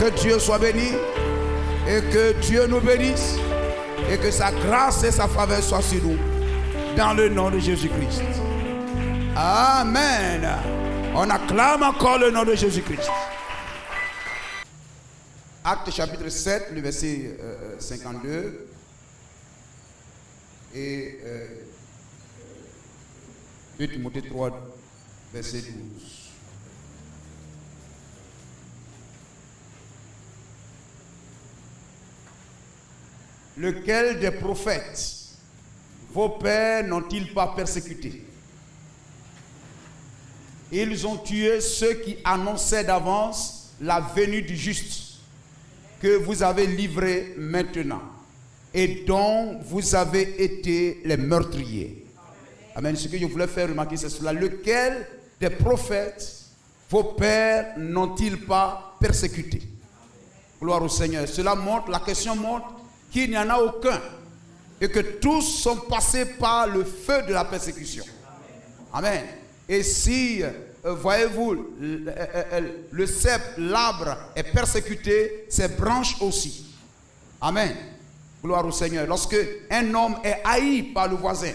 Que Dieu soit béni et que Dieu nous bénisse et que sa grâce et sa faveur soient sur nous dans le nom de Jésus-Christ. Amen. On acclame encore le nom de Jésus-Christ. Acte chapitre 7, le verset 52 et 2 Timothée 3, verset 12. Lequel des prophètes vos pères n'ont-ils pas persécuté? Ils ont tué ceux qui annonçaient d'avance la venue du juste, que vous avez livré maintenant, et dont vous avez été les meurtriers. Amen. Ce que je voulais faire remarquer, c'est cela. Lequel des prophètes vos pères n'ont-ils pas persécuté? Gloire au Seigneur. Cela montre, la question montre qu'il n'y en a aucun et que tous sont passés par le feu de la persécution. Amen. Et si, voyez-vous, le cep, l'arbre est persécuté, ses branches aussi. Amen. Gloire au Seigneur. Lorsque un homme est haï par le voisin,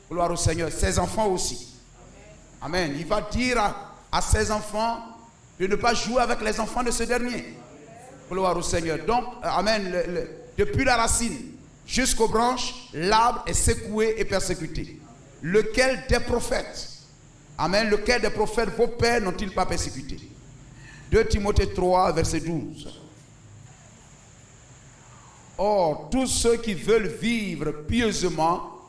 gloire au Seigneur, ses enfants aussi. Amen. Il va dire à ses enfants de ne pas jouer avec les enfants de ce dernier. Gloire au Seigneur. Donc, amen, depuis la racine jusqu'aux branches, l'arbre est secoué et persécuté. Lequel des prophètes, amen, lequel des prophètes vos pères n'ont-ils pas persécuté? 2 Timothée 3, verset 12. Or, tous ceux qui veulent vivre pieusement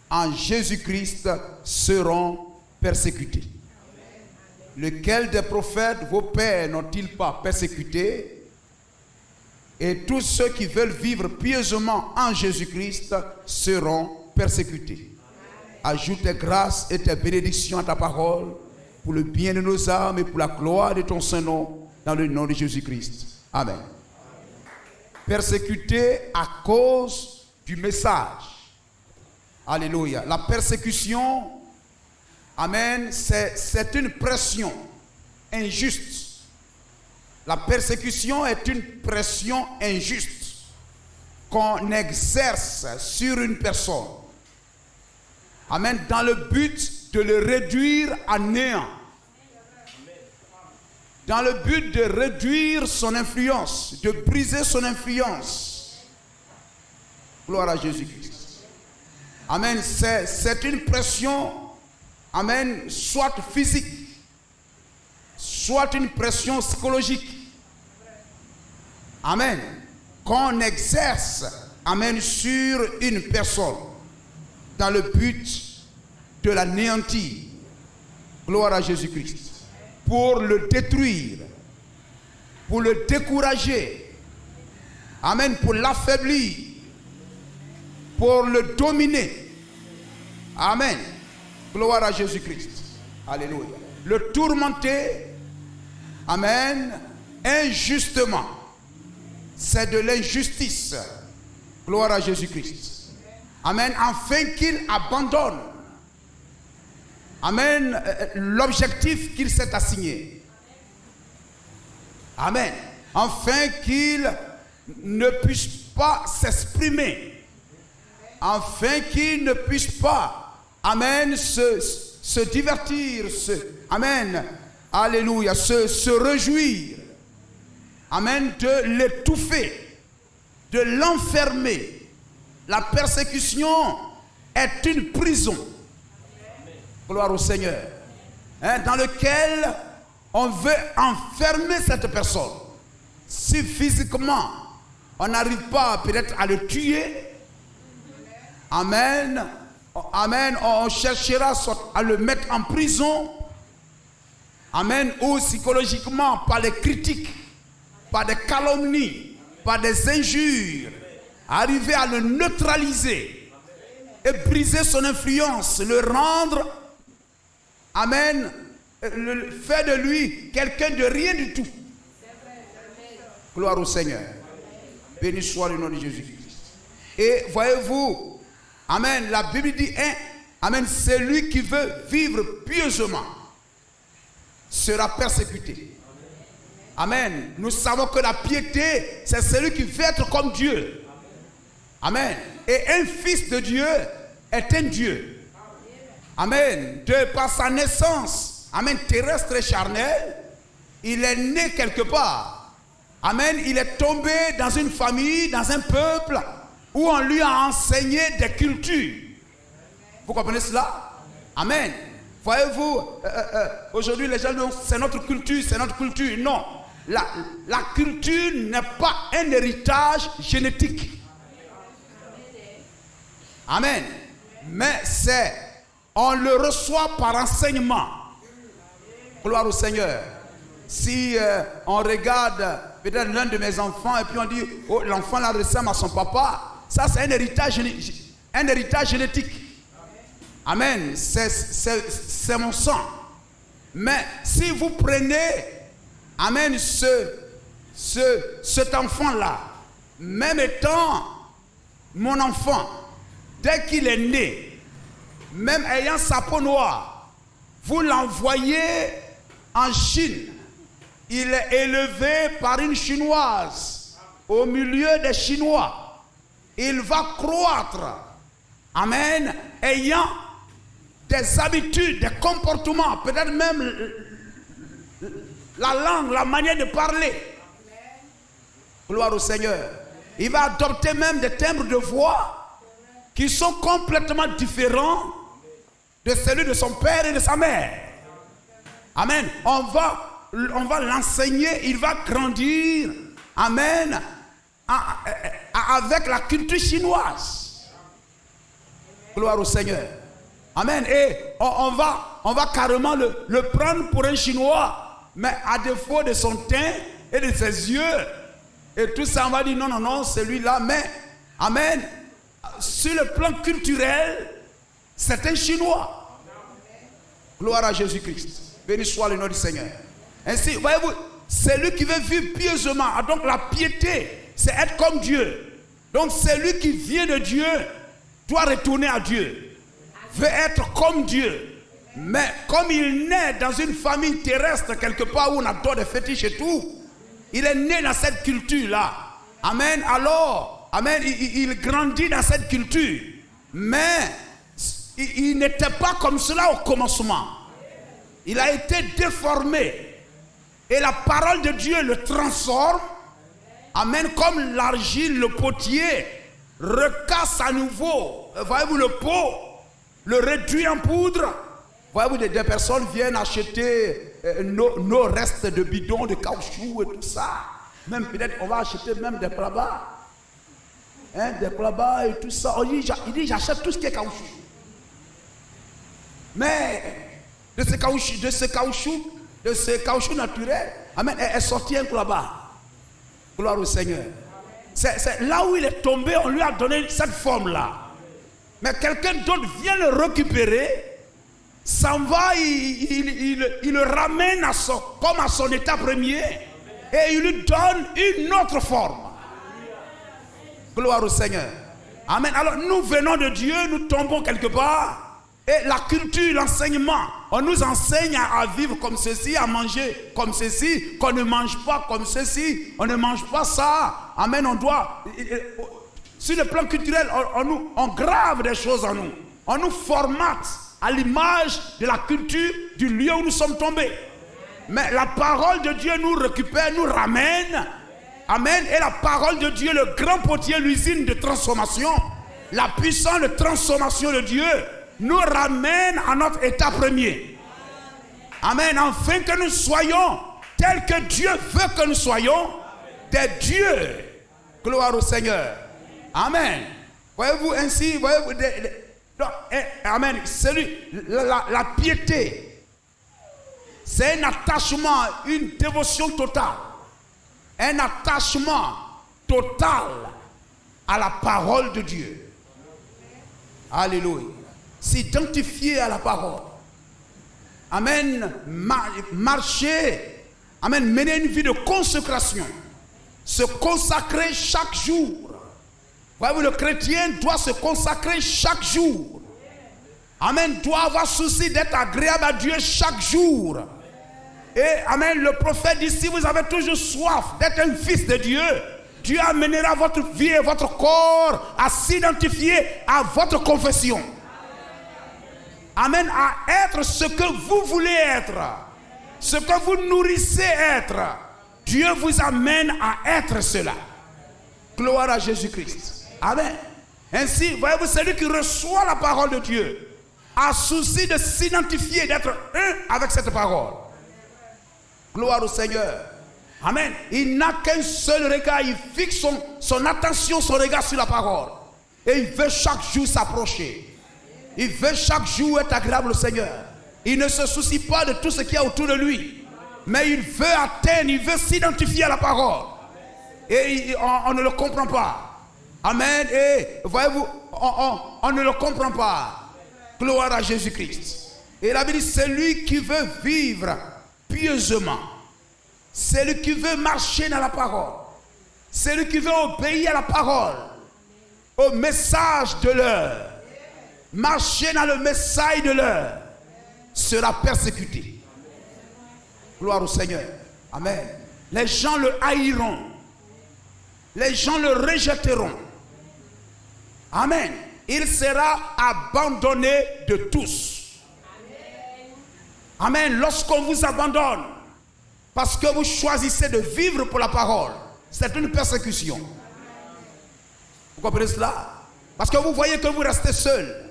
en Jésus-Christ seront persécutés. Lequel des prophètes vos pères n'ont-ils pas persécuté? Et tous ceux qui veulent vivre pieusement en Jésus-Christ seront persécutés. Ajoute tes grâces et tes bénédictions à ta parole pour le bien de nos âmes et pour la gloire de ton Saint-Nom, dans le nom de Jésus-Christ. Amen. Persécutés à cause du message. Alléluia. La persécution, amen, c'est une pression injuste. La persécution est une pression injuste qu'on exerce sur une personne. Amen. Dans le but de le réduire à néant. Dans le but de réduire son influence, de briser son influence. Gloire à Jésus-Christ. Amen. C'est une pression, amen, soit physique, soit une pression psychologique. Amen. Qu'on exerce, amen, sur une personne dans le but de l'anéantir. Gloire à Jésus-Christ. Pour le détruire, pour le décourager. Amen. Pour l'affaiblir, pour le dominer. Amen. Gloire à Jésus-Christ. Alléluia. Le tourmenter, amen, injustement. C'est de l'injustice. Gloire à Jésus-Christ. Amen. Afin qu'il abandonne, amen, l'objectif qu'il s'est assigné. Amen. Afin qu'il ne puisse pas s'exprimer. Afin qu'il ne puisse pas, amen, se divertir, amen, alléluia, se réjouir. Amen, de l'étouffer, de l'enfermer. La persécution est une prison. Gloire au Seigneur. Dans lequel on veut enfermer cette personne. Si physiquement, on n'arrive pas peut-être à le tuer, amen, amen, on cherchera à le mettre en prison, amen, ou psychologiquement par les critiques, par des calomnies, par des injures, arriver à le neutraliser et briser son influence, le rendre, amen, faire de lui quelqu'un de rien du tout. Gloire au Seigneur. Béni soit le nom de Jésus-Christ. Et voyez-vous, amen, la Bible dit, amen, celui qui veut vivre pieusement sera persécuté. Amen. Nous savons que la piété, c'est celui qui veut être comme Dieu. Amen. Et un fils de Dieu est un Dieu. Amen. Par sa naissance, amen, terrestre et charnelle, il est né quelque part. Amen. Il est tombé dans une famille, dans un peuple où on lui a enseigné des cultures. Vous comprenez cela? Amen. Voyez-vous, aujourd'hui les gens disent c'est notre culture, c'est notre culture. Non. La culture n'est pas un héritage génétique. Amen. Mais on le reçoit par enseignement. Gloire au Seigneur. Si on regarde peut-être l'un de mes enfants et puis on dit, oh, l'enfant là ressemble à son papa, ça c'est un héritage génétique. Amen. C'est mon sang. Mais si vous prenez, amen, cet enfant-là, même étant mon enfant, dès qu'il est né, même ayant sa peau noire, vous l'envoyez en Chine. Il est élevé par une Chinoise au milieu des Chinois. Il va croître. Amen. Ayant des habitudes, des comportements, peut-être même la langue, la manière de parler. Gloire au Seigneur. Il va adopter même des timbres de voix qui sont complètement différents de celui de son père et de sa mère. Amen. On va l'enseigner, il va grandir. Amen. Avec la culture chinoise. Gloire au Seigneur. Amen. Et on va carrément le prendre pour un Chinois, mais à défaut de son teint et de ses yeux. Et tout ça, on va dire non, celui-là. Mais, amen, sur le plan culturel, c'est un Chinois. Gloire à Jésus-Christ. Béni soit le nom du Seigneur. Ainsi, voyez-vous, celui qui veut vivre pieusement, donc la piété, c'est être comme Dieu. Donc celui qui vient de Dieu doit retourner à Dieu. Veut être comme Dieu. Mais comme il naît dans une famille terrestre quelque part où on adore des fétiches et tout, il est né dans cette culture-là. Amen. Alors, amen, il grandit dans cette culture. Mais il n'était pas comme cela au commencement. Il a été déformé. Et la parole de Dieu le transforme. Amen. Comme l'argile, le potier recasse à nouveau. Voyez-vous le pot, le réduit en poudre. Voyez-vous, des personnes viennent acheter nos restes de bidons, de caoutchouc et tout ça. Même peut-être on va acheter même des plabas. Des plabas et tout ça. Il dit j'achète tout ce qui est caoutchouc. Mais de ce caoutchouc naturel, amen, est sorti un plaba. Gloire au Seigneur. C'est là où il est tombé, on lui a donné cette forme-là. Mais quelqu'un d'autre vient le récupérer, s'en va, il le ramène comme à son état premier et il lui donne une autre forme. Gloire au Seigneur. Amen. Alors nous venons de Dieu, nous tombons quelque part. Et la culture, l'enseignement, on nous enseigne à vivre comme ceci, à manger comme ceci, qu'on ne mange pas comme ceci, on ne mange pas ça. Amen, on doit, sur le plan culturel, on grave des choses en nous. On nous formate à l'image de la culture du lieu où nous sommes tombés. Mais la parole de Dieu nous récupère, nous ramène. Amen. Et la parole de Dieu, le grand potier, l'usine de transformation, la puissance de transformation de Dieu, nous ramène à notre état premier. Amen. Afin que nous soyons tels que Dieu veut que nous soyons, des dieux. Gloire au Seigneur. Amen. Voyez-vous ainsi, voyez-vous, amen. La piété, c'est un attachement, une dévotion totale. Un attachement total à la parole de Dieu. Alléluia. S'identifier à la parole. Amen. Marcher. Amen. Mener une vie de consécration. Se consacrer chaque jour. Voyez-vous, le chrétien doit se consacrer chaque jour. Amen. Doit avoir souci d'être agréable à Dieu chaque jour. Et amen, le prophète dit, si vous avez toujours soif d'être un fils de Dieu, Dieu amènera votre vie et votre corps à s'identifier à votre confession. Amen, à être ce que vous voulez être, ce que vous nourrissez être. Dieu vous amène à être cela. Gloire à Jésus-Christ. Amen. Ainsi, voyez-vous, celui qui reçoit la parole de Dieu a souci de s'identifier, d'être un avec cette parole. Gloire au Seigneur. Amen. Il n'a qu'un seul regard, il fixe son attention, son regard sur la parole. Et il veut chaque jour s'approcher. Il veut chaque jour être agréable au Seigneur. Il ne se soucie pas de tout ce qu'il y a autour de lui. Mais il veut atteindre, il veut s'identifier à la parole. Et on ne le comprend pas. Amen. Et voyez-vous, on ne le comprend pas. Gloire à Jésus-Christ. Et la Bible dit, c'est lui qui veut vivre pieusement. C'est lui qui veut marcher dans la parole. C'est lui qui veut obéir à la parole, au message de l'heure. Marcher dans le message de l'heure sera persécuté. Gloire au Seigneur. Amen. Les gens le haïront. Les gens le rejetteront. Amen. Il sera abandonné de tous. Amen. Lorsqu'on vous abandonne, parce que vous choisissez de vivre pour la parole, c'est une persécution. Vous comprenez cela? Parce que vous voyez que vous restez seul.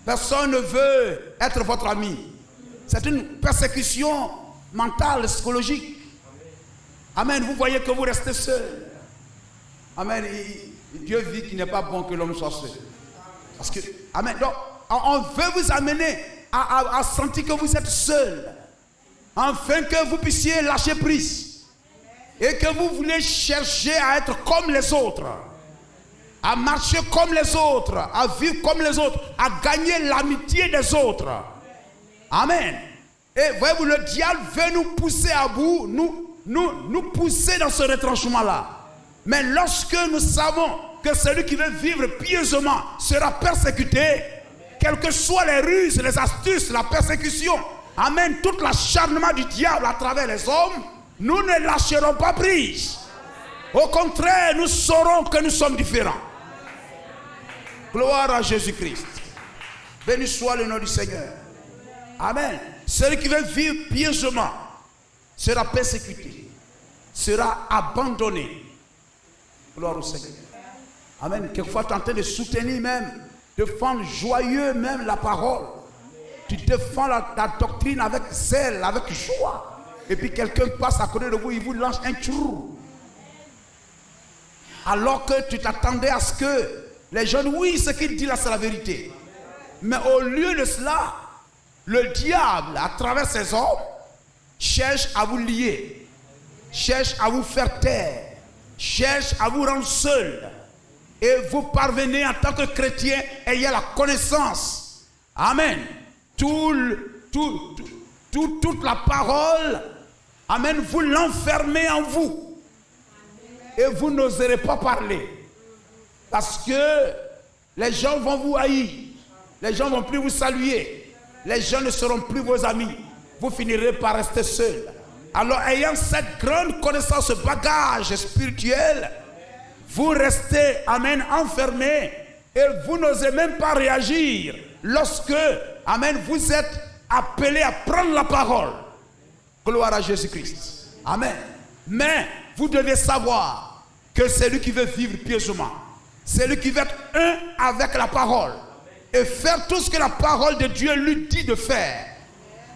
Personne ne veut être votre ami. C'est une persécution mentale, psychologique. Amen. Vous voyez que vous restez seul. Amen. Dieu vit qu'il n'est pas bon que l'homme soit seul. Parce que, amen. Donc, on veut vous amener à sentir que vous êtes seul. Afin que vous puissiez lâcher prise. Et que vous voulez chercher à être comme les autres. À marcher comme les autres. À vivre comme les autres. À gagner l'amitié des autres. Amen. Et voyez-vous, le diable veut nous pousser à bout. Nous pousser dans ce retranchement-là. Mais lorsque nous savons que celui qui veut vivre pieusement sera persécuté, quelles que soient les ruses, les astuces, la persécution, amen, tout l'acharnement du diable à travers les hommes, nous ne lâcherons pas prise. Au contraire, nous saurons que nous sommes différents. Gloire à Jésus-Christ. Béni soit le nom du Seigneur. Amen. Celui qui veut vivre pieusement sera persécuté, sera abandonné. Gloire au Seigneur. Amen. Quelquefois, tu es en train de soutenir même, défendre joyeux même la parole. Tu défends la doctrine avec zèle, avec joie. Et puis quelqu'un passe à côté de vous, il vous lance un trou. Alors que tu t'attendais à ce que les jeunes, oui, ce qu'il dit là, c'est la vérité. Mais au lieu de cela, le diable, à travers ses hommes, cherche à vous lier, cherche à vous faire taire, cherche à vous rendre seul. Et vous parvenez en tant que chrétien, ayez la connaissance. Amen. Toute la parole, amen, vous l'enfermez en vous. Et vous n'oserez pas parler. Parce que les gens vont vous haïr. Les gens ne vont plus vous saluer. Les gens ne seront plus vos amis. Vous finirez par rester seul. Alors, ayant cette grande connaissance, ce bagage spirituel, vous restez, amen, enfermé. Et vous n'osez même pas réagir lorsque, amen, vous êtes appelé à prendre la parole. Gloire à Jésus-Christ. Amen. Mais vous devez savoir que c'est lui qui veut vivre pieusement. C'est lui qui veut être un avec la parole. Et faire tout ce que la parole de Dieu lui dit de faire.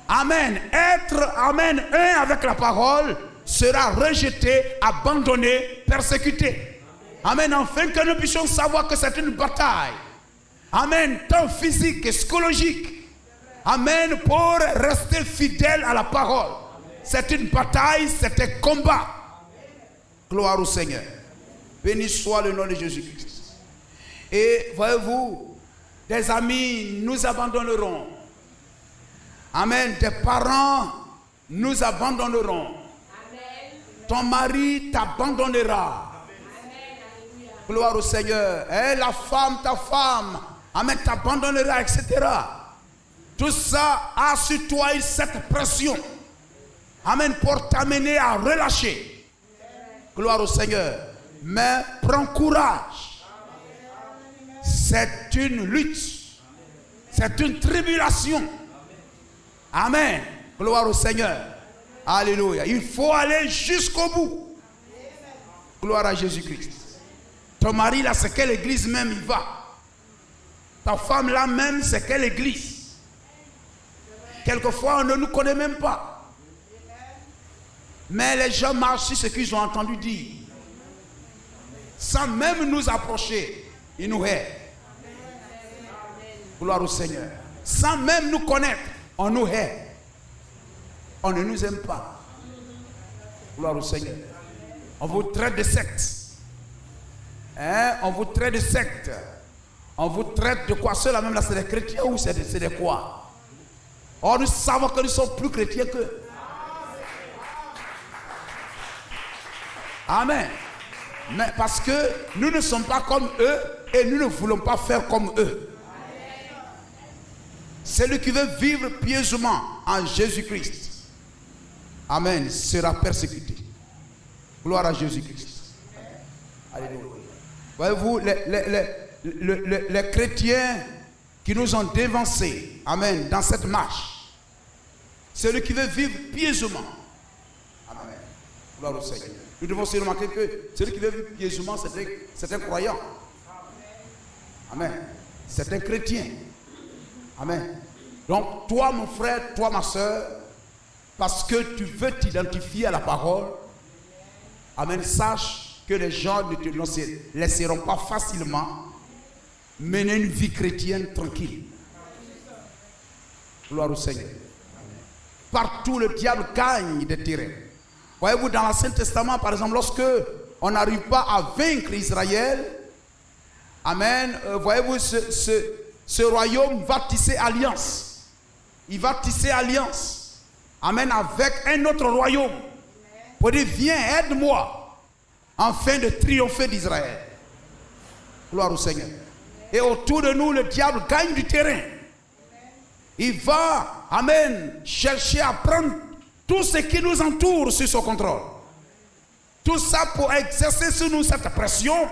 Amen. Être, amen, un avec la parole sera rejeté, abandonné, persécuté. Amen. Afin que nous puissions savoir que c'est une bataille. Amen. Tant physique que psychologique. Amen. Pour rester fidèle à la parole. C'est une bataille, c'est un combat. Gloire au Seigneur. Béni soit le nom de Jésus-Christ. Et voyez-vous, des amis nous abandonneront. Amen. Tes parents nous abandonneront. Amen. Ton mari t'abandonnera. Amen. Gloire au Seigneur. Et la femme, ta femme, amen, t'abandonnera, etc. Tout ça a sur toi cette pression. Amen, pour t'amener à relâcher. Gloire au Seigneur. Mais prends courage. C'est une lutte. C'est une tribulation. Amen. Gloire au Seigneur. Alléluia. Il faut aller jusqu'au bout. Gloire à Jésus-Christ. Ton mari là, c'est quelle église même il va? Ta femme là même, c'est quelle église? Quelquefois, on ne nous connaît même pas. Mais les gens marchent sur ce qu'ils ont entendu dire. Sans même nous approcher, ils nous hait. Gloire au Seigneur. Sans même nous connaître, on nous hait. On ne nous aime pas. Gloire au Seigneur. On vous traite de secte. Hein? On vous traite de secte. On vous traite de quoi? Ceux-là même là, c'est des chrétiens ou c'est des quoi? Or, nous savons que nous sommes plus chrétiens qu'eux. Amen. Mais parce que nous ne sommes pas comme eux et nous ne voulons pas faire comme eux. Celui qui veut vivre pieusement en Jésus-Christ, amen, sera persécuté. Gloire à Jésus-Christ. Alléluia. Voyez-vous, les chrétiens qui nous ont dévancés, amen, dans cette marche, celui qui veut vivre pieusement, amen, gloire au Seigneur. Nous devons se remarquer que celui qui veut vivre pieusement, c'est un croyant. Amen. C'est un chrétien. Amen. Donc, toi, mon frère, toi, ma soeur, parce que tu veux t'identifier à la parole, amen, sache que les gens ne te laisseront pas facilement mener une vie chrétienne tranquille. Gloire au Seigneur. Partout, le diable gagne des terrains. Voyez-vous, dans l'Ancien Testament, par exemple, lorsque on n'arrive pas à vaincre Israël, amen, voyez-vous, ce royaume va tisser alliance. Il va tisser alliance, amen, avec un autre royaume. Pour dire, viens, aide-moi, afin de triompher d'Israël. Gloire au Seigneur. Et autour de nous, le diable gagne du terrain. Il va, amen, chercher à prendre tout ce qui nous entoure sur son contrôle. Tout ça pour exercer sur nous cette pression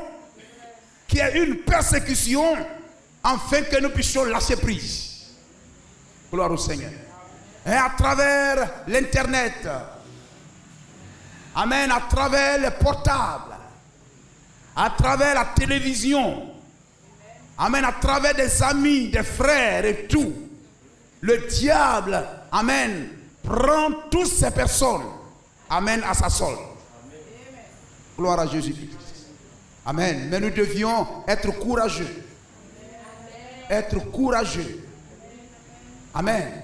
qui est une persécution afin que nous puissions lâcher prise. Gloire au Seigneur. Et à travers l'internet, amen, à travers les portables, à travers la télévision, amen, à travers des amis, des frères et tout, le diable, amen, prend toutes ces personnes, amen, à sa solde. Gloire à Jésus-Christ. Amen. Mais nous devions être courageux. Être courageux. Amen.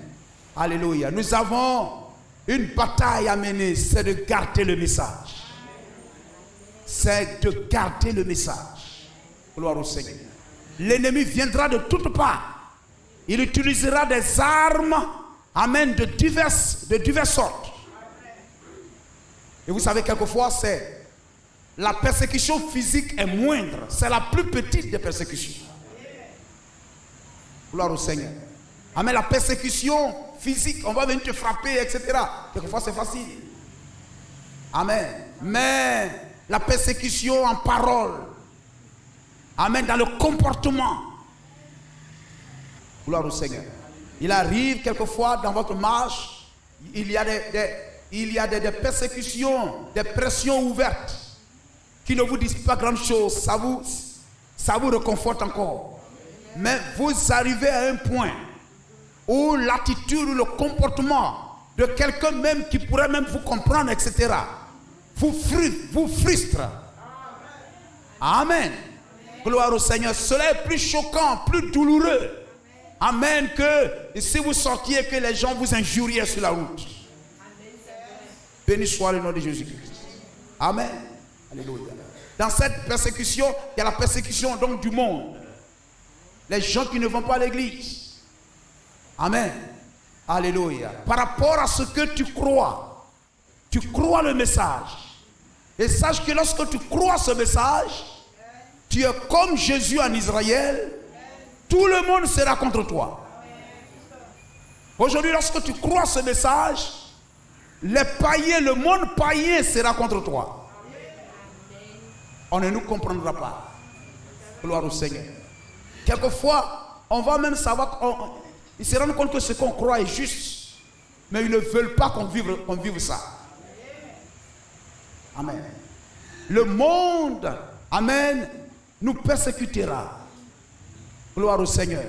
Alléluia. Nous avons une bataille à mener, c'est de garder le message. C'est de garder le message. Gloire au Seigneur. L'ennemi viendra de toutes parts. Il utilisera des armes, amen, de diverses sortes. Et vous savez, quelquefois, la persécution physique est moindre. C'est la plus petite des persécutions. Gloire au Seigneur. Amen. La persécution physique, on va venir te frapper, etc. Quelquefois, c'est facile. Amen. Mais la persécution en parole, amen, dans le comportement. Gloire au Seigneur. Il arrive quelquefois dans votre marche, il y a des persécutions, des pressions ouvertes qui ne vous disent pas grand chose. Ça vous réconforte encore. Mais vous arrivez à un point où l'attitude ou le comportement de quelqu'un même qui pourrait même vous comprendre, etc., vous frustre. Amen. Gloire au Seigneur. Cela est plus choquant, plus douloureux. Amen. Que si vous sortiez et que les gens vous injuriaient sur la route. Béni soit le nom de Jésus-Christ. Amen. Alléluia. Dans cette persécution, il y a la persécution donc du monde. Les gens qui ne vont pas à l'église. Amen. Alléluia. Par rapport à ce que tu crois le message. Et sache que lorsque tu crois ce message, tu es comme Jésus en Israël. Tout le monde sera contre toi. Aujourd'hui, lorsque tu crois ce message, Les païens, le monde païen sera contre toi. On ne nous comprendra pas. Gloire au Seigneur. Quelquefois, on va même savoir, ils se rendent compte que ce qu'on croit est juste. Mais ils ne veulent pas qu'on vive ça. Amen. Le monde, amen, nous persécutera. Gloire au Seigneur.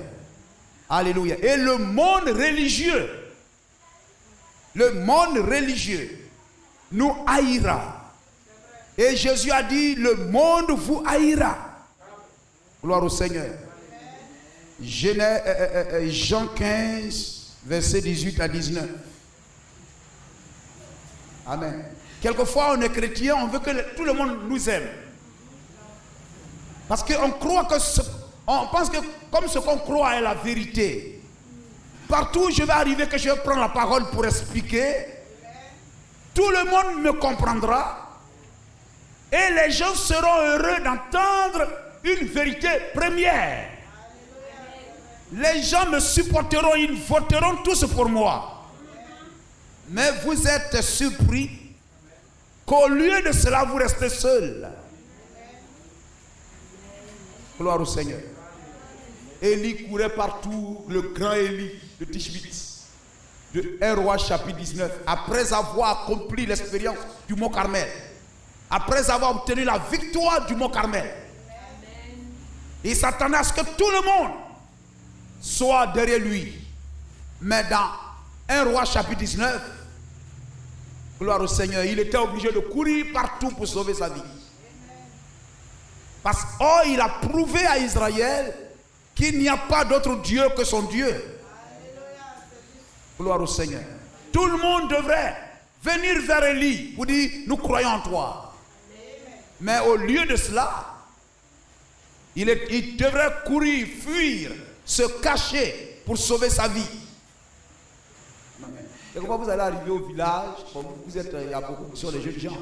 Alléluia. Et le monde religieux nous haïra. Et Jésus a dit, le monde vous haïra. Gloire au Seigneur. Jean 15, versets 18 à 19. Amen. Quelquefois, on est chrétien, on veut que tout le monde nous aime. Parce qu'on croit que on pense que comme ce qu'on croit est la vérité. Partout où je vais arriver, que je vais prendre la parole pour expliquer, tout le monde me comprendra et les gens seront heureux d'entendre une vérité première. Les gens me supporteront, ils voteront tous pour moi. Mais vous êtes surpris qu'au lieu de cela, vous restez seul. Gloire au Seigneur. Élie courait partout, le grand Élie de Tishbit, de 1 Roi chapitre 19, après avoir accompli l'expérience du mont Carmel, après avoir obtenu la victoire du mont Carmel. Il s'attendait à ce que tout le monde soit derrière lui. Mais dans 1 Roi chapitre 19, gloire au Seigneur, il était obligé de courir partout pour sauver sa vie. Parce qu'il a prouvé à Israël qu'il n'y a pas d'autre Dieu que son Dieu. Gloire au Seigneur. Tout le monde devrait venir vers Élie pour dire, nous croyons en toi. Mais au lieu de cela, il devrait courir, fuir, se cacher pour sauver sa vie. Et quand vous allez arriver au village, vous êtes, il y a beaucoup qui sont des jeunes gens.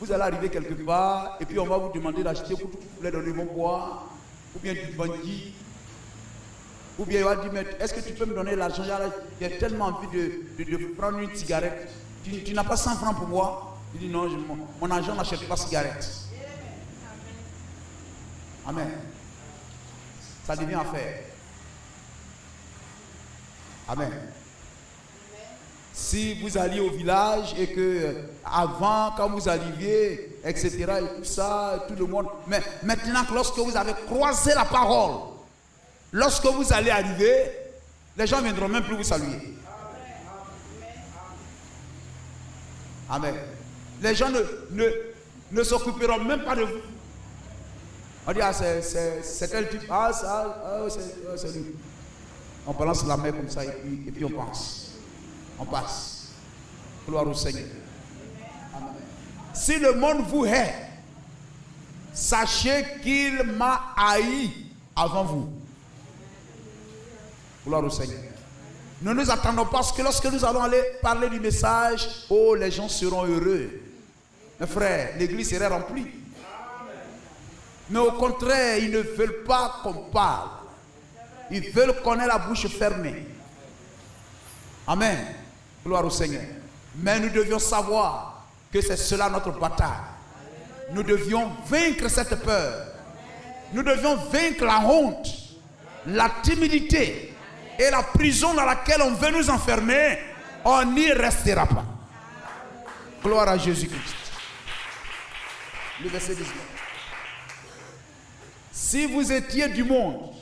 Vous allez arriver quelque part et puis on va vous demander d'acheter pour tout vous voulez donner mon bois, ou bien du bandit, ou bien il va dire, mais est-ce que tu peux me donner l'argent? J'ai tellement envie de prendre une cigarette. Tu n'as pas 100 francs pour moi? Il dit non, mon argent n'achète pas de cigarette. Amen. Ça devient affaire. Amen. Si vous alliez au village et que avant, quand vous arriviez, etc., et tout ça, tout le monde. Mais maintenant, lorsque vous avez croisé la parole, lorsque vous allez arriver, les gens ne viendront même plus vous saluer. Amen. Les gens ne s'occuperont même pas de vous. On dit, ah, c'est tel type. Ah, c'est lui. On balance la main comme ça et puis on pense. On passe. Gloire au Seigneur. Amen. Si le monde vous hait, sachez qu'il m'a haï avant vous. Gloire au Seigneur. Ne nous attendons pas à ce que lorsque nous allons aller parler du message, oh, les gens seront heureux. Mes frères, l'église serait remplie. Mais au contraire, ils ne veulent pas qu'on parle. Ils veulent qu'on ait la bouche fermée. Amen. Gloire au Seigneur. Mais nous devions savoir que c'est cela notre bataille. Nous devions vaincre cette peur. Nous devions vaincre la honte, la timidité et la prison dans laquelle on veut nous enfermer. On n'y restera pas. Gloire à Jésus-Christ. Le verset 19. Si vous étiez du monde,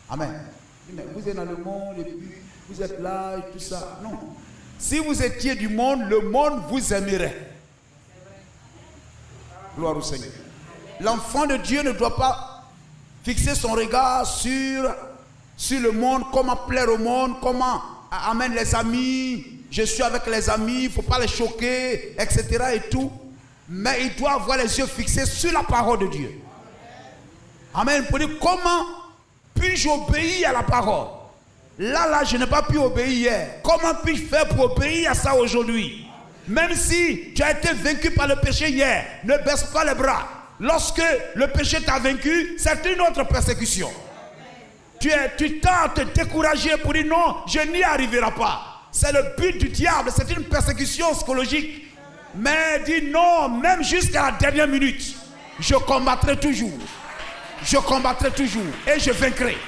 amen. Vous êtes dans le monde et puis vous êtes là et tout ça. Non. Si vous étiez du monde, le monde vous aimerait. Gloire au Seigneur. L'enfant de Dieu ne doit pas fixer son regard sur le monde, comment plaire au monde, comment amène les amis. Je suis avec les amis, il ne faut pas les choquer, etc. et tout. Mais il doit avoir les yeux fixés sur la parole de Dieu. Amen. Pour dire comment puis-je obéir à la parole? Là, je n'ai pas pu obéir hier. Comment puis-je faire pour obéir à ça aujourd'hui? Même si tu as été vaincu par le péché hier, ne baisse pas les bras. Lorsque le péché t'a vaincu, c'est une autre persécution. Tu tentes de te décourager pour dire non, je n'y arriverai pas. c'est le but du diable, c'est une persécution psychologique. Mais dis non, même jusqu'à la dernière minute, je combattrai toujours. Je combattrai toujours et je vaincrai.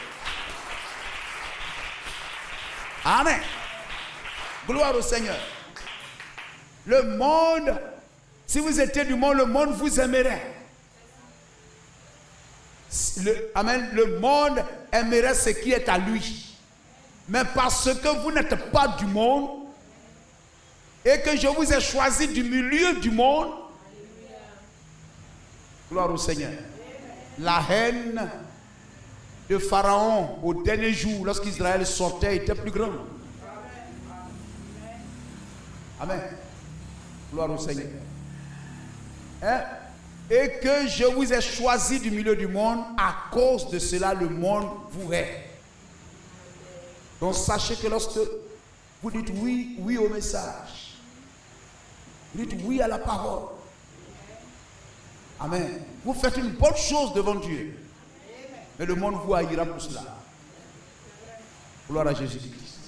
Amen. Gloire au Seigneur. Le monde, si vous étiez du monde, le monde vous aimerait. Amen. Le monde aimerait ce qui est à lui. Mais parce que vous n'êtes pas du monde et que je vous ai choisi du milieu du monde, gloire au Seigneur. La haine de Pharaon au dernier jour, lorsqu'Israël sortait, était plus grande. Amen. Gloire au Seigneur. Hein? Et que je vous ai choisi du milieu du monde, à cause de cela, le monde vous hait. Donc sachez que lorsque vous dites oui, oui au message, vous dites oui à la parole, amen, vous faites une bonne chose devant Dieu. Mais le monde vous haïra pour cela. Gloire à Jésus-Christ.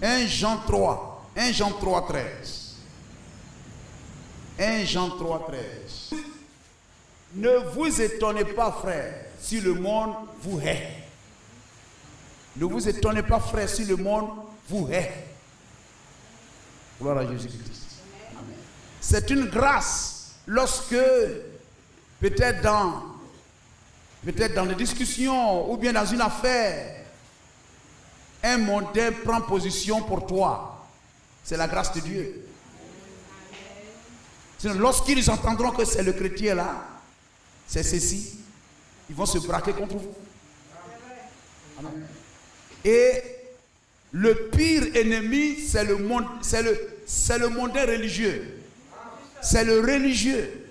1 Jean 3, 1 Jean 3, 13. 1 Jean 3, 13. Ne vous étonnez pas, frères, si le monde vous hait. Ne vous étonnez pas, frères, si le monde vous hait. Gloire à Jésus-Christ. C'est une grâce lorsque, peut-être dans des discussions ou bien dans une affaire, un mondain prend position pour toi. C'est la grâce de Dieu. Sinon, lorsqu'ils entendront que c'est le chrétien là, c'est ceci, ils vont se braquer contre vous. Amen. Et le pire ennemi, c'est le monde, c'est le mondain religieux. C'est le religieux.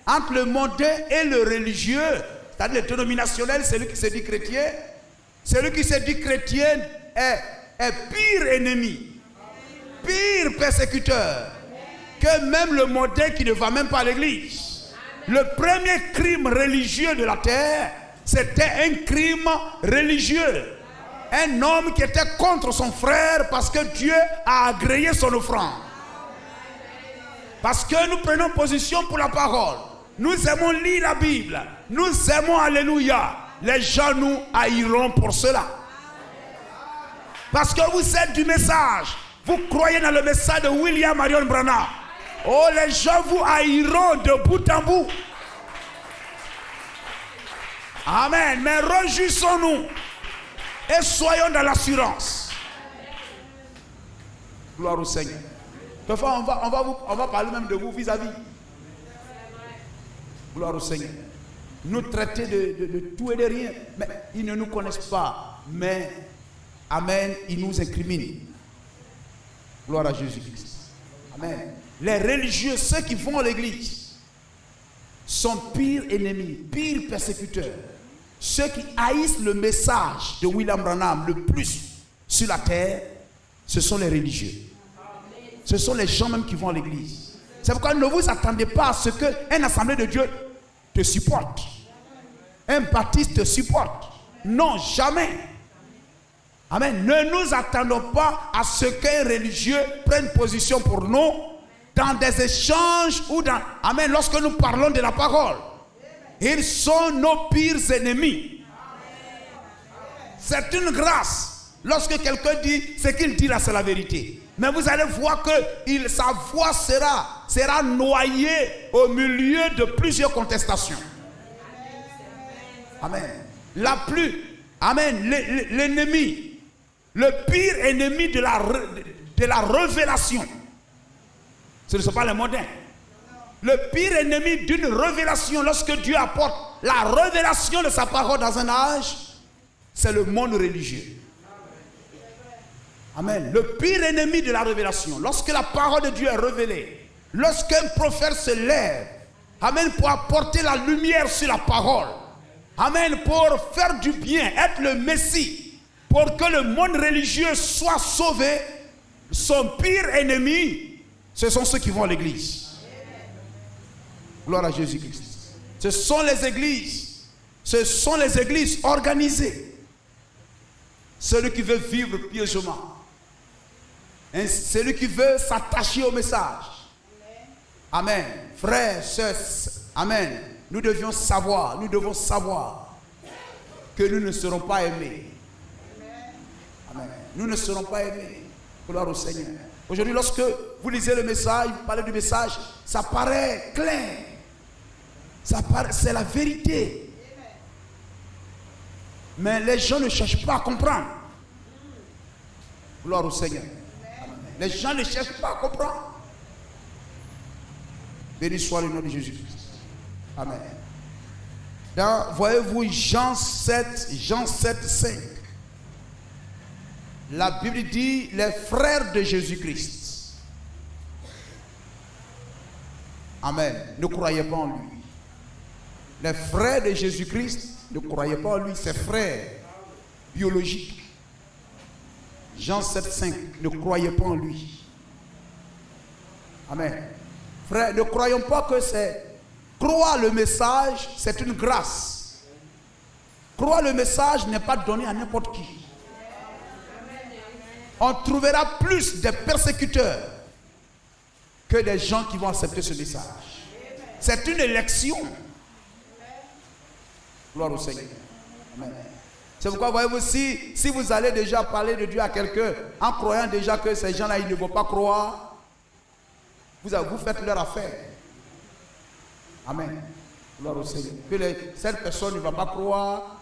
Entre le mondain et le religieux, c'est-à-dire le dénominationnel, celui qui se dit chrétien, celui qui se dit chrétien est pire ennemi, pire persécuteur que même le mondain qui ne va même pas à l'église. Le premier crime religieux de la terre, c'était un crime religieux. Un homme qui était contre son frère parce que Dieu a agréé son offrande. Parce que nous prenons position pour la parole. Nous aimons lire la Bible. Nous aimons Alléluia. Les gens nous haïront pour cela. Parce que vous êtes du message. Vous croyez dans le message de William Marion Branham. Oh, les gens vous haïront de bout en bout. Amen. Mais réjouissons-nous et soyons dans l'assurance. Gloire au Seigneur. Parfois, on va parler même de vous vis-à-vis. Gloire au Seigneur. Nous traiter de tout et de rien. Mais ils ne nous connaissent pas. Mais, amen, ils nous incriminent. Gloire à Jésus-Christ. Amen. Les religieux, ceux qui vont à l'église, sont pires ennemis, pires persécuteurs. Ceux qui haïssent le message de William Branham le plus sur la terre, ce sont les religieux. Ce sont les gens même qui vont à l'église. C'est pourquoi ne vous attendez pas à ce qu'une assemblée de Dieu te supporte. Un baptiste te supporte. Non, jamais. Amen. Ne nous attendons pas à ce qu'un religieux prenne position pour nous dans des échanges ou dans... Amen. Lorsque nous parlons de la parole. Ils sont nos pires ennemis. C'est une grâce. Lorsque quelqu'un dit, ce qu'il dit là, c'est la vérité. Mais vous allez voir que sa voix sera noyée au milieu de plusieurs contestations. Amen. Amen. L'ennemi, le pire ennemi de la révélation, ce ne sont pas les mondains. Le pire ennemi d'une révélation, lorsque Dieu apporte la révélation de sa parole dans un âge, c'est le monde religieux. Amen. Le pire ennemi de la révélation, lorsque la parole de Dieu est révélée, lorsqu'un prophète se lève, amen, pour apporter la lumière sur la parole, amen, pour faire du bien, être le Messie, pour que le monde religieux soit sauvé, son pire ennemi, ce sont ceux qui vont à l'église. Gloire à Jésus-Christ. Ce sont les églises organisées. Celui qui veut vivre pieusement, celui qui veut s'attacher au message. Amen. Frères, sœurs, amen. Nous devons savoir que nous ne serons pas aimés. Amen. Nous ne serons pas aimés. Gloire au Seigneur. Aujourd'hui, lorsque vous lisez le message, vous parlez du message, ça paraît clair. C'est la vérité. Mais les gens ne cherchent pas à comprendre. Gloire au Seigneur. Amen. Les gens ne cherchent pas à comprendre. Béni soit le nom de Jésus-Christ. Amen. Voyez-vous Jean 7, 5. La Bible dit les frères de Jésus-Christ. Amen. Ne croyez pas en lui. Les frères de Jésus-Christ ne croyaient pas en lui, ses frères biologiques. Jean 7, 5 ne croyait pas en lui. Amen. Frères, ne croyons pas que c'est croire le message, c'est une grâce. Croire le message n'est pas donné à n'importe qui. On trouvera plus de persécuteurs que des gens qui vont accepter ce message. C'est une élection. Gloire au Seigneur. Amen. C'est pourquoi, voyez-vous, si vous allez déjà parler de Dieu à quelqu'un en croyant déjà que ces gens-là, ils ne vont pas croire, vous faites leur affaire. Amen. Gloire au Seigneur. Que cette personne ne va pas croire,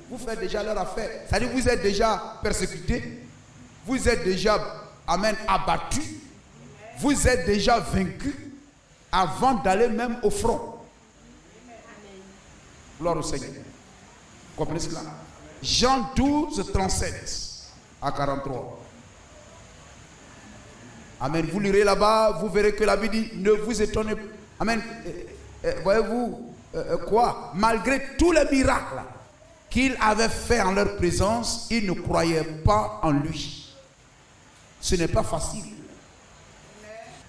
vous faites déjà leur affaire. C'est-à-dire que vous êtes déjà persécuté, vous êtes déjà, amen, abattu, vous êtes déjà vaincu avant d'aller même au front. Gloire au Seigneur. Vous comprenez cela? Jean 12, 37 à 43. Amen. Vous lirez là-bas, vous verrez que la Bible dit, ne vous étonnez pas. Amen. Voyez-vous quoi? Malgré tous les miracles qu'il avait fait en leur présence, ils ne croyaient pas en lui. Ce n'est pas facile.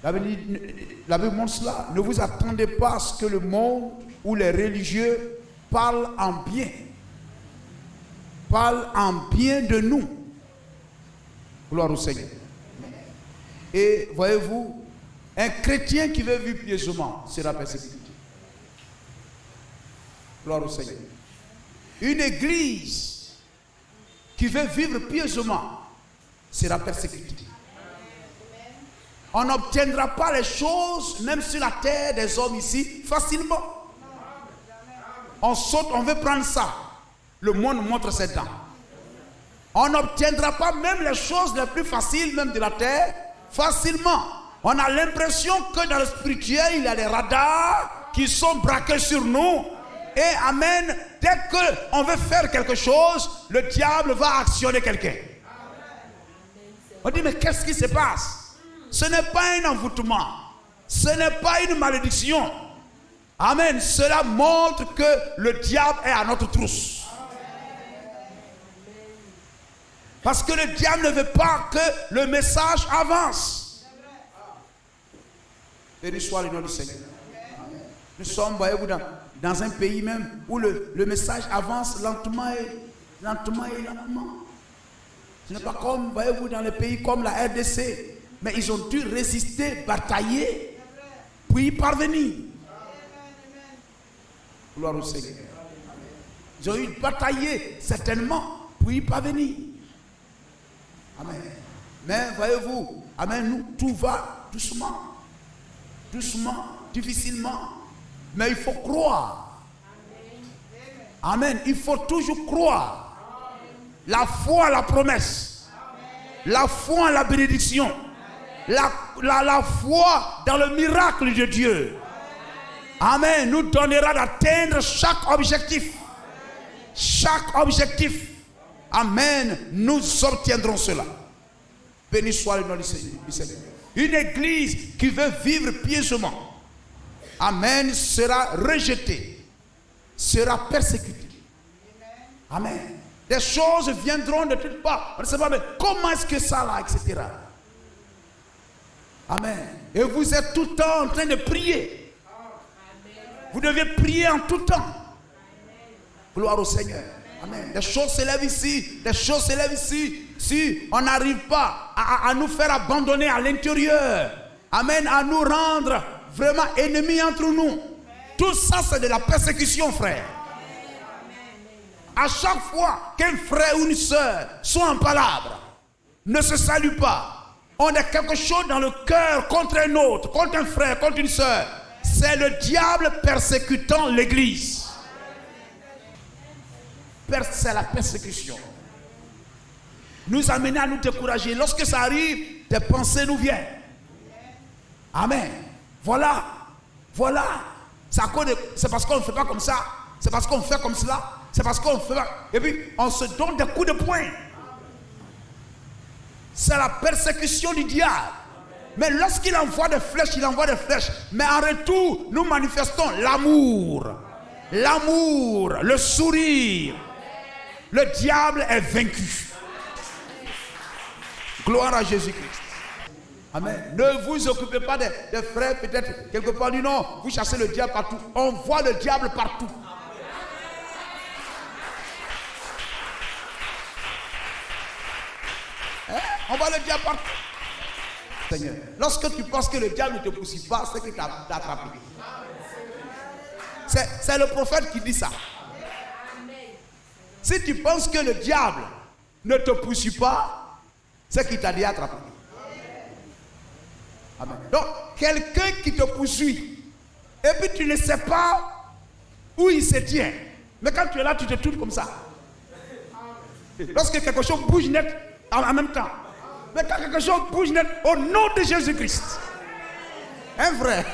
La Bible montre cela. Ne vous attendez pas à ce que le monde ou les religieux parlent en bien. Parlent en bien de nous. Gloire au Seigneur. Et voyez-vous, un chrétien qui veut vivre pieusement sera persécuté. Gloire au Seigneur. Une église qui veut vivre pieusement sera persécutée. On n'obtiendra pas les choses, même sur la terre des hommes ici, facilement. On saute, on veut prendre ça. Le monde montre ses dents. On n'obtiendra pas même les choses les plus faciles, même de la terre, facilement. On a l'impression que dans le spirituel, il y a des radars qui sont braqués sur nous. Et amen, dès qu'on veut faire quelque chose, le diable va actionner quelqu'un. On dit, mais qu'est-ce qui se passe? Ce n'est pas un envoûtement. Ce n'est pas une malédiction. Amen. Cela montre que le diable est à notre trousse. Parce que le diable ne veut pas que le message avance. Béni soit le nom du Seigneur. Nous sommes, voyez-vous, dans un pays même où le message avance lentement et lentement. Ce n'est pas comme, voyez-vous, dans les pays comme la RDC. Mais ils ont dû résister, batailler, puis y parvenir. Gloire au Seigneur. Ils ont eu batailler, certainement, puis y parvenir. Amen. Mais voyez-vous, amen, nous, tout va doucement. Doucement, difficilement. Mais il faut croire. Amen. Il faut toujours croire. La foi à la promesse. La foi à la bénédiction. La foi dans le miracle de Dieu. Amen. Nous donnera d'atteindre chaque objectif. Chaque objectif. Amen. Nous obtiendrons cela. Béni soit le nom du Seigneur. Une église qui veut vivre pieusement. Amen. Sera rejetée. Sera persécutée. Amen. Des choses viendront de toutes parts. On ne sait pas, mais comment est-ce que ça là, etc. Amen. Et vous êtes tout le temps en train de prier. Vous devez prier en tout temps. Gloire au Seigneur. Amen. Des choses s'élèvent ici. Des choses s'élèvent ici. si on n'arrive pas à nous faire abandonner à l'intérieur, amen, à nous rendre vraiment ennemis entre nous, tout ça c'est de la persécution, frère. À chaque fois qu'un frère ou une soeur soit en palabre, ne se salue pas, on a quelque chose dans le cœur contre un autre, contre un frère, contre une soeur, c'est le diable persécutant l'église. C'est la persécution. Nous amener à nous décourager. Lorsque ça arrive, des pensées nous viennent. Amen. Voilà. C'est parce qu'on ne fait pas comme ça. C'est parce qu'on fait comme cela. C'est parce qu'on fait pas. Et puis, on se donne des coups de poing. C'est la persécution du diable. Mais lorsqu'il envoie des flèches, il envoie des flèches. Mais en retour, nous manifestons l'amour. L'amour, le sourire. Le diable est vaincu. Gloire à Jésus-Christ. Amen. Ne vous occupez pas des frères, peut-être quelque part. Non, vous chassez le diable partout. On voit le diable partout. On voit le diable partout. Seigneur, lorsque tu penses que le diable ne te poursuit pas, c'est qu'il t'a attrapé. C'est le prophète qui dit ça. Si tu penses que le diable ne te poursuit pas, c'est qu'il t'a déjà attrapé. Amen. Donc, quelqu'un qui te poursuit, et puis tu ne sais pas où il se tient. Mais quand tu es là, tu te tournes comme ça. Lorsque quelque chose bouge net en même temps. Mais quand quelque chose bouge net, au nom de Jésus-Christ. Un vrai.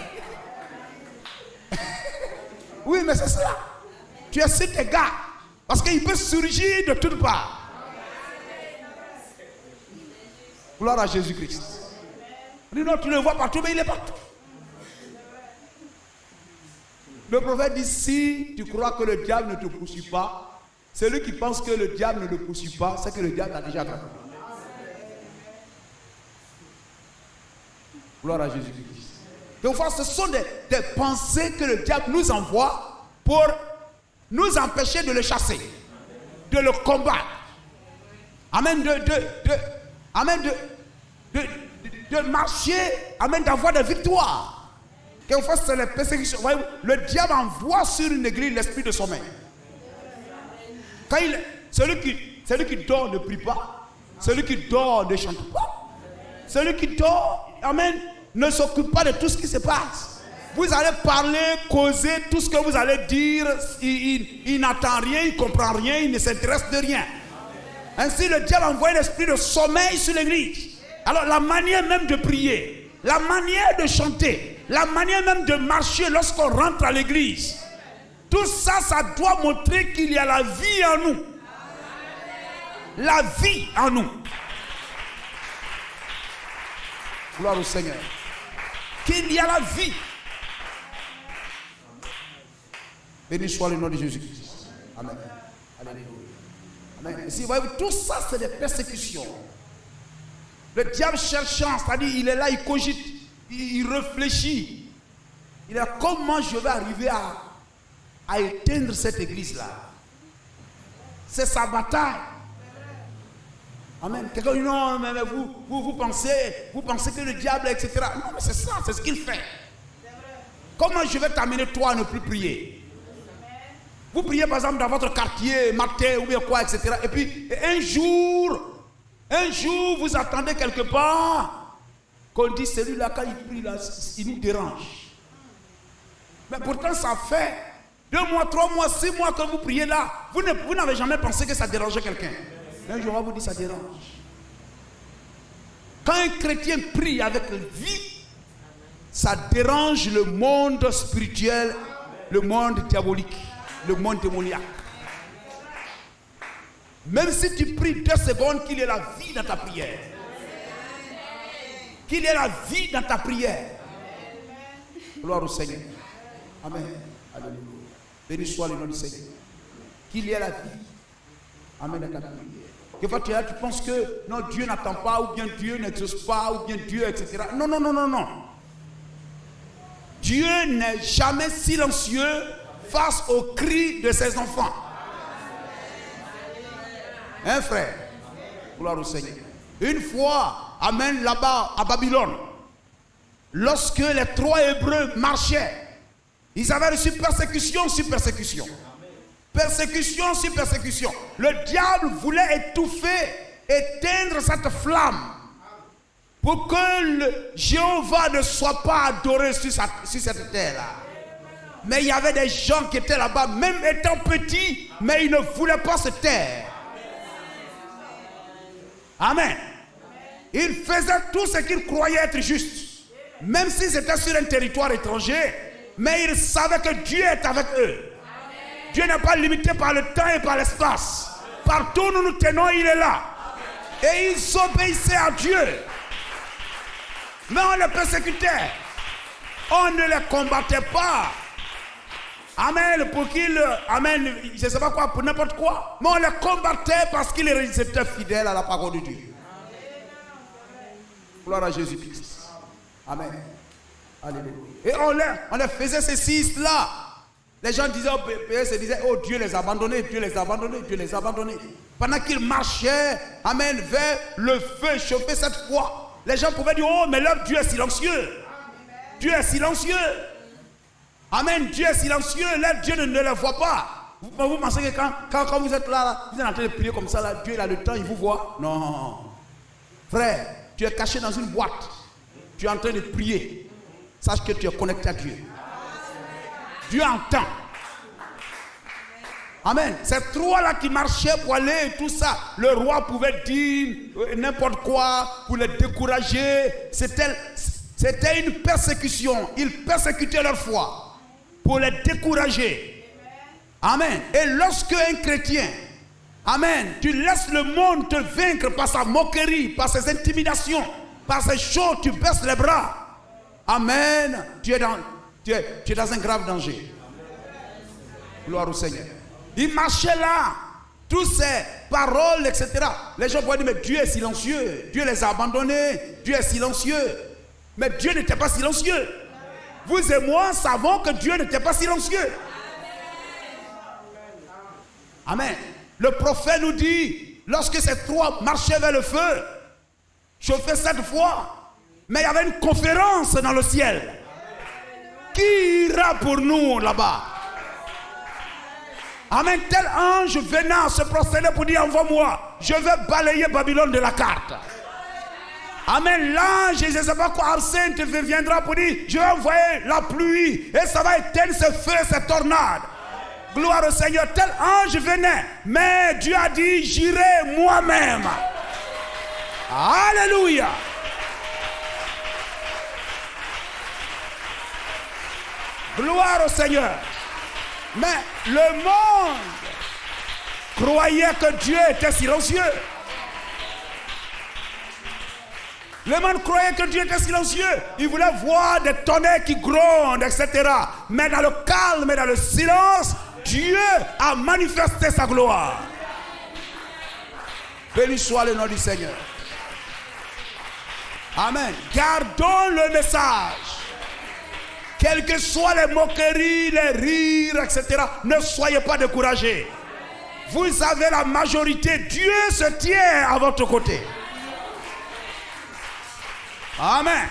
Oui, mais c'est cela. Tu es sur tes gars. Parce qu'il peut surgir de toutes parts. Gloire à Jésus-Christ. Non, tu le vois partout, mais il est partout. Le prophète dit, si tu crois que le diable ne te poursuit pas, celui qui pense que le diable ne le poursuit pas, c'est que le diable t'a déjà attrapé. Gloire à Jésus-Christ. Donc, ce sont des pensées que le diable nous envoie pour nous empêcher de le chasser, de le combattre. Amen. De marcher, amen, d'avoir des victoires. Quelquefois, c'est les persécutions. Voyez, le diable envoie sur une église l'esprit de sommeil. Quand celui qui dort ne prie pas, celui qui dort ne chante pas, celui qui dort, amen, ne s'occupe pas de tout ce qui se passe. Vous allez parler, causer, tout ce que vous allez dire, il n'attend rien, il ne comprend rien, il ne s'intéresse de rien. Ainsi, le diable envoie l'esprit de sommeil sur l'église. Alors, la manière même de prier, la manière de chanter, la manière même de marcher lorsqu'on rentre à l'église, tout ça, ça doit montrer qu'il y a la vie en nous. La vie en nous. Gloire au Seigneur. Qu'il y a la vie. Béni soit le nom de Jésus-Christ. Amen. Alléluia. Amen. Si vous voyez, tout ça, c'est des persécutions. Le diable cherchant, c'est-à-dire il est là, il cogite, il réfléchit. Il est là, comment je vais arriver à éteindre cette église-là? C'est sa bataille. Amen. Quelqu'un dit non, mais vous pensez que le diable, etc. Non, mais c'est ça, c'est ce qu'il fait. Comment je vais t'amener toi à ne plus prier? Vous priez par exemple dans votre quartier, matin ou bien quoi, etc. Et puis un jour, vous attendez quelque part qu'on dit celui-là, quand il prie, là, il nous dérange. Mais pourtant, ça fait 2 mois, 3 mois, 6 mois que vous priez là. Vous n'avez jamais pensé que ça dérangeait quelqu'un. Un jour, on va vous dire ça dérange. Quand un chrétien prie avec vie, ça dérange le monde spirituel, le monde diabolique, le monde démoniaque. Même si tu pries 2 secondes, qu'il y ait la vie dans ta prière. Qu'il y ait la vie dans ta prière. Gloire au Seigneur. Amen. Alléluia. Béni soit le nom du Seigneur. Qu'il y ait la vie. Amen. Dans ta prière. Quelquefois tu es là, tu penses que non, Dieu n'attend pas, ou bien Dieu n'exauce pas, ou bien Dieu, etc. Non, non, non, non, non. Dieu n'est jamais silencieux face aux cris de ses enfants. Hein, frère? Gloire au Seigneur. Une fois, amen, là-bas, à Babylone, lorsque les 3 Hébreux marchaient, ils avaient reçu persécution sur persécution. Persécution sur persécution. Le diable voulait étouffer, éteindre cette flamme pour que le Jéhovah ne soit pas adoré sur cette terre-là. Mais il y avait des gens qui étaient là-bas, même étant petits, mais ils ne voulaient pas se taire. Amen. Ils faisaient tout ce qu'ils croyaient être juste, même s'ils étaient sur un territoire étranger, mais ils savaient que Dieu est avec eux. Dieu n'est pas limité par le temps et par l'espace. Partout où nous nous tenons, il est là. Et ils obéissaient à Dieu. Mais on les persécutait. On ne les combattait pas. Amen. Pour qu'ils, amen, je ne sais pas quoi, pour n'importe quoi. Mais on les combattait parce qu'ils étaient fidèles à la parole de Dieu. Gloire à Jésus-Christ. Amen. Alléluia. Et on les faisait ceci, cela. Les gens disaient, se disaient, oh Dieu les a abandonnés, Dieu les a abandonnés, Dieu les a abandonnés. Pendant qu'ils marchaient, amen, vers le feu chauffé cette fois, les gens pouvaient dire, oh mais leur Dieu est silencieux. Dieu est silencieux. Amen, Dieu est silencieux, leur Dieu ne le voit pas. Vous pensez que quand vous êtes là, vous êtes en train de prier comme ça, là, Dieu il a le temps, il vous voit. Non. Frère, tu es caché dans une boîte. Tu es en train de prier. Sache que tu es connecté à Dieu. Dieu entend. Amen. Ces 3-là qui marchaient pour aller et tout ça, le roi pouvait dire n'importe quoi pour les décourager. C'était une persécution. Ils persécutaient leur foi pour les décourager. Amen. Et lorsque un chrétien, amen, tu laisses le monde te vaincre par sa moquerie, par ses intimidations, par ses choses, tu baisses les bras. Amen. Tu es dans un grave danger. Gloire au Seigneur. Il marchait là. Toutes ces paroles, etc. Les gens pouvaient dire, mais Dieu est silencieux. Dieu les a abandonnés. Dieu est silencieux. Mais Dieu n'était pas silencieux. Vous et moi savons que Dieu n'était pas silencieux. Amen. Le prophète nous dit, lorsque ces 3 marchaient vers le feu, chauffaient 7 fois, mais il y avait une conférence dans le ciel. Qui ira pour nous là-bas? Amen. Tel ange venant se prosterner pour dire, envoie-moi. Je vais balayer Babylone de la carte. Amen. L'ange, je ne sais pas quoi, Arsène viendra pour dire, je vais envoyer la pluie et ça va éteindre ce feu, cette tornade. Gloire au Seigneur. Tel ange venait, mais Dieu a dit, j'irai moi-même. Alléluia. Gloire au Seigneur. Mais le monde croyait que Dieu était silencieux. Le monde croyait que Dieu était silencieux. Il voulait voir des tonnerres qui grondent, etc. Mais dans le calme et dans le silence, Dieu a manifesté sa gloire. Béni soit le nom du Seigneur. Amen. Gardons le message. Quelles que soient les moqueries, les rires, etc. Ne soyez pas découragés. Vous avez la majorité. Dieu se tient à votre côté. Amen.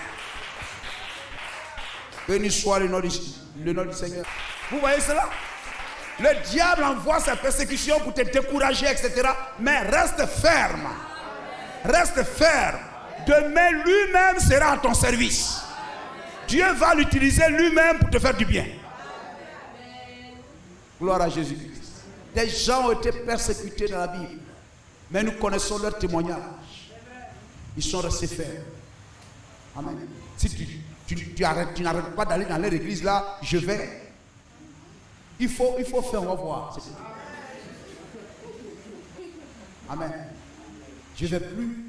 Béni soit le nom du Seigneur. Vous voyez cela? Le diable envoie sa persécution pour te décourager, etc. Mais reste ferme. Reste ferme. Demain, lui-même sera à ton service. Dieu va l'utiliser lui-même pour te faire du bien. Gloire à Jésus-Christ. Des gens ont été persécutés dans la Bible. Mais nous connaissons leur témoignage. Ils sont restés fermes. Amen. Si tu n'arrêtes pas d'aller dans leur église là, je vais. Il faut faire, on va voir. Amen. Je ne vais plus.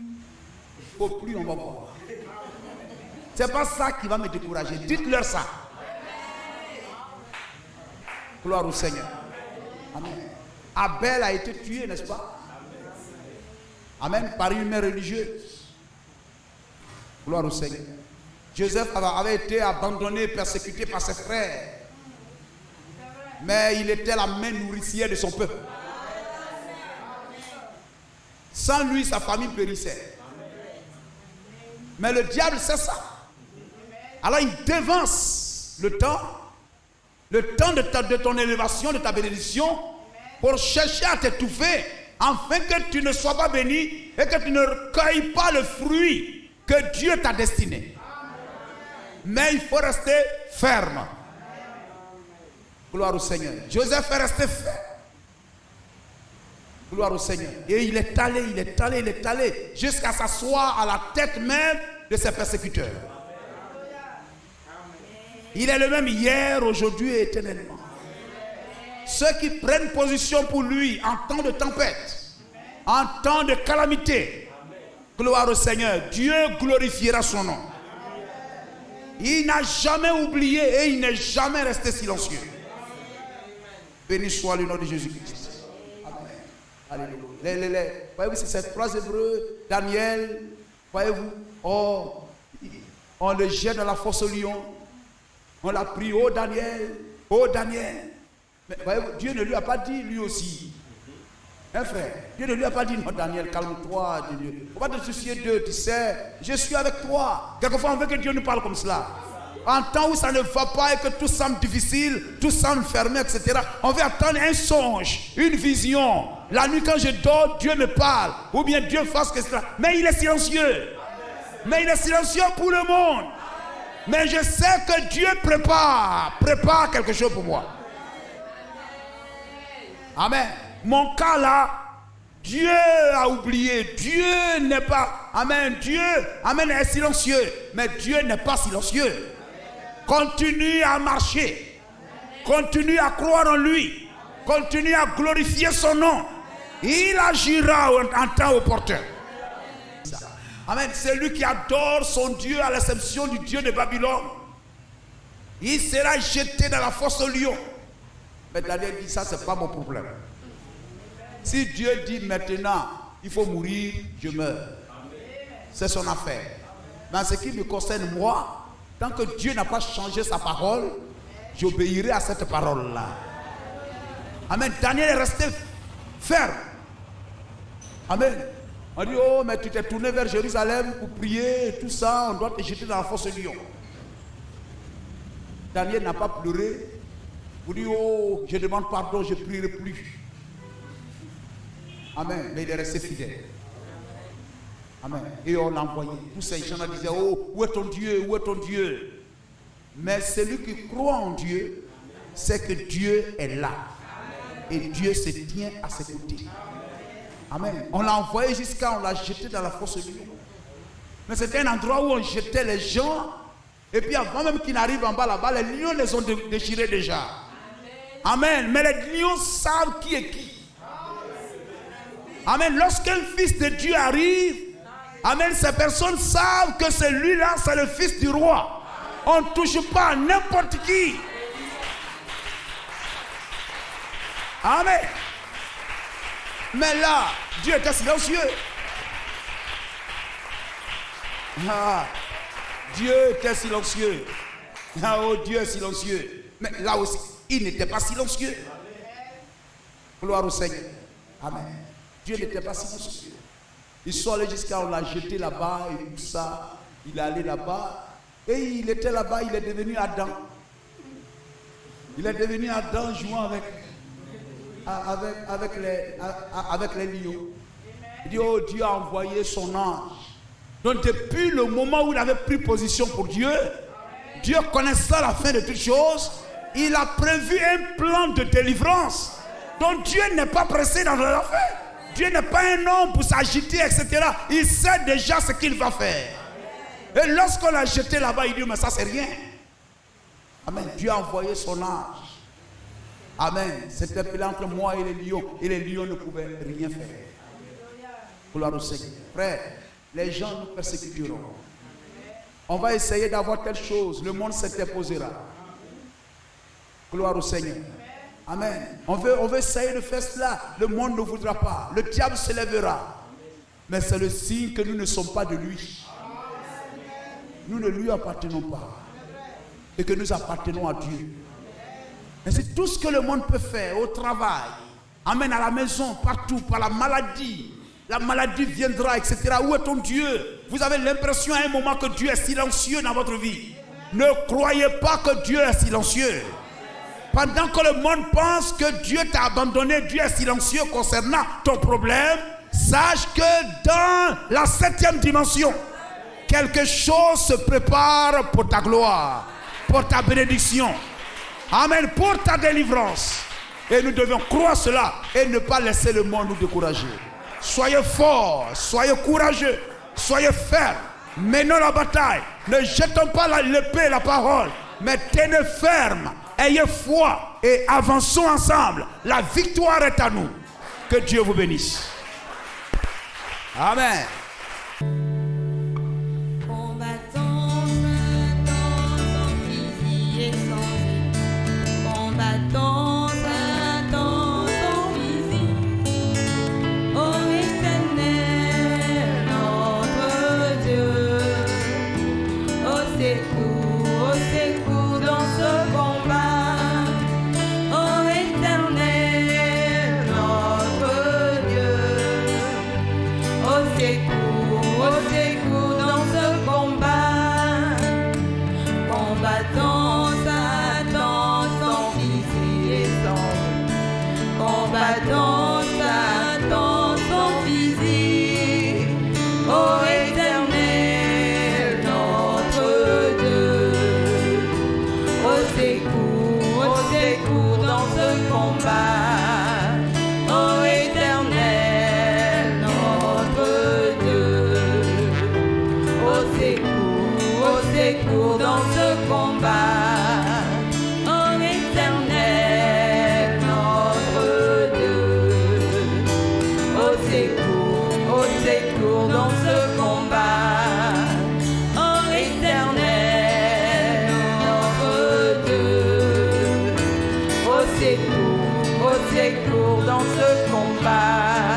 Il ne faut plus, on va voir. C'est pas ça qui va me décourager. Dites-leur ça. Gloire au Seigneur. Amen. Abel a été tué, n'est-ce pas? Amen. Par une mère religieuse. Gloire au Seigneur. Joseph avait été abandonné, persécuté par ses frères. Mais il était la main nourricière de son peuple. Sans lui, sa famille périssait. Mais le diable, c'est ça. Alors il devance le temps de ton élévation, de ta bénédiction, pour chercher à t'étouffer, afin que tu ne sois pas béni et que tu ne recueilles pas le fruit que Dieu t'a destiné. Mais il faut rester ferme. Gloire au Seigneur. Joseph est resté ferme. Gloire au Seigneur. Et il est allé jusqu'à s'asseoir à la tête même de ses persécuteurs. Il est le même hier, aujourd'hui et éternellement. Ceux qui prennent position pour lui en temps de tempête, en temps de calamité, gloire au Seigneur, Dieu glorifiera son nom. Il n'a jamais oublié et il n'est jamais resté silencieux. Béni soit le nom de Jésus-Christ. Amen. Alléluia. Voyez-vous, c'est ces trois Hébreux, Daniel, voyez-vous, on le jette dans la fosse au lion. On l'a pris, oh Daniel, oh Daniel. Mais voyez-vous, Dieu ne lui a pas dit lui aussi. Hein frère, Dieu ne lui a pas dit non Daniel, calme-toi. Il ne faut pas te soucier d'eux, tu sais, je suis avec toi. Quelquefois on veut que Dieu nous parle comme cela. En temps où ça ne va pas et que tout semble difficile, tout semble fermé, etc. On veut attendre un songe, une vision. La nuit quand je dors, Dieu me parle. Ou bien Dieu fasse que cela. Mais il est silencieux. Mais il est silencieux pour le monde. Mais je sais que Dieu prépare quelque chose pour moi. Amen. Mon cas là, Dieu a oublié. Dieu n'est pas. Amen. Dieu, amen, est silencieux. Mais Dieu n'est pas silencieux. Continue à marcher. Continue à croire en lui. Continue à glorifier son nom. Il agira en temps opportun. Amen. C'est lui qui adore son Dieu à l'exception du Dieu de Babylone. Il sera jeté dans la fosse au lion. Mais Daniel dit ça, c'est pas mon problème. Si Dieu dit maintenant, il faut mourir, je meurs. C'est son affaire. Mais en ce qui me concerne moi, tant que Dieu n'a pas changé sa parole, j'obéirai à cette parole-là. Amen. Daniel est resté ferme. Amen. On dit, oh, mais tu t'es tourné vers Jérusalem pour prier et tout ça, on doit te jeter dans la fosse au lion. Daniel n'a pas pleuré. Vous dites, oh, je demande pardon, je ne prierai plus. Amen. Mais il est resté fidèle. Amen. Et on l'a envoyé. Tous ces gens disaient, oh, où est ton Dieu? Où est ton Dieu? Mais celui qui croit en Dieu, c'est que Dieu est là. Et Dieu se tient à ses côtés. Amen. On l'a envoyé jusqu'à, on l'a jeté dans la fosse au lion. Mais c'était un endroit où on jetait les gens. Et puis avant même qu'ils n'arrivent en bas là-bas, les lions les ont déchirés déjà. Amen. Mais les lions savent qui est qui. Amen. Lorsqu'un fils de Dieu arrive, amen, ces personnes savent que celui-là, c'est le fils du roi. On ne touche pas à n'importe qui. Amen. Mais là, Dieu était silencieux. Ah, Dieu était silencieux. Ah, oh, Dieu est silencieux. Mais là aussi, il n'était pas silencieux. Gloire au Seigneur. Amen. Dieu n'était pas silencieux. Ils sont allés jusqu'à, on l'a jeté là-bas et tout ça. Il est allé là-bas. Et il était là-bas, il est devenu Adam. Il est devenu Adam jouant avec les lions. Il dit, oh, Dieu a envoyé son ange. Donc depuis le moment où il avait pris position pour Dieu, Dieu connaissant la fin de toutes choses, il a prévu un plan de délivrance. Donc Dieu n'est pas pressé dans l'affaire. Dieu n'est pas un homme pour s'agiter, etc. Il sait déjà ce qu'il va faire. Et lorsqu'on l'a jeté là-bas, il dit, mais ça c'est rien. Amen. Dieu a envoyé son ange. Amen. C'était pile entre moi et les lions. Et les lions ne pouvaient rien faire. Gloire au Seigneur. Frère, les gens nous persécuteront. On va essayer d'avoir telle chose. Le monde s'interposera. Gloire au Seigneur. Amen. On veut essayer de faire cela. Le monde ne voudra pas. Le diable se lèvera. Mais c'est le signe que nous ne sommes pas de lui. Nous ne lui appartenons pas. Et que nous appartenons à Dieu. Mais c'est tout ce que le monde peut faire au travail. Amen, à la maison, partout, par la maladie. la maladie viendra, etc. Où est ton Dieu? Vous avez l'impression à un moment que Dieu est silencieux dans votre vie. Ne croyez pas que Dieu est silencieux. Pendant que le monde pense que Dieu t'a abandonné, Dieu est silencieux concernant ton problème, sache que dans la 7e dimension, quelque chose se prépare pour ta gloire, pour ta bénédiction. Amen, pour ta délivrance. Et nous devons croire cela et ne pas laisser le monde nous décourager. Soyez forts, soyez courageux, soyez fermes. Menons la bataille. Ne jetons pas l'épée et la parole, mais tenez ferme. Ayez foi et avançons ensemble. La victoire est à nous. Que Dieu vous bénisse. Amen. Combattons Satan sans fusil et sans vie. Combattons Satan sans fusil. Ô Éternel, notre Dieu, au secours dans ce combat. Ô Éternel, notre Dieu, au secours dans ce combat. Combattons Satan sans fusil et sans. Combattons Satan sans fusil. Ô Éternel, notre Dieu, au secours dans ce combat. Ô Éternel, notre Dieu, au secours dans ce combat. Ô Éternel, notre Dieu, au secours dans ce combat. Ô Éternel, notre Dieu, au secours dans ce combat.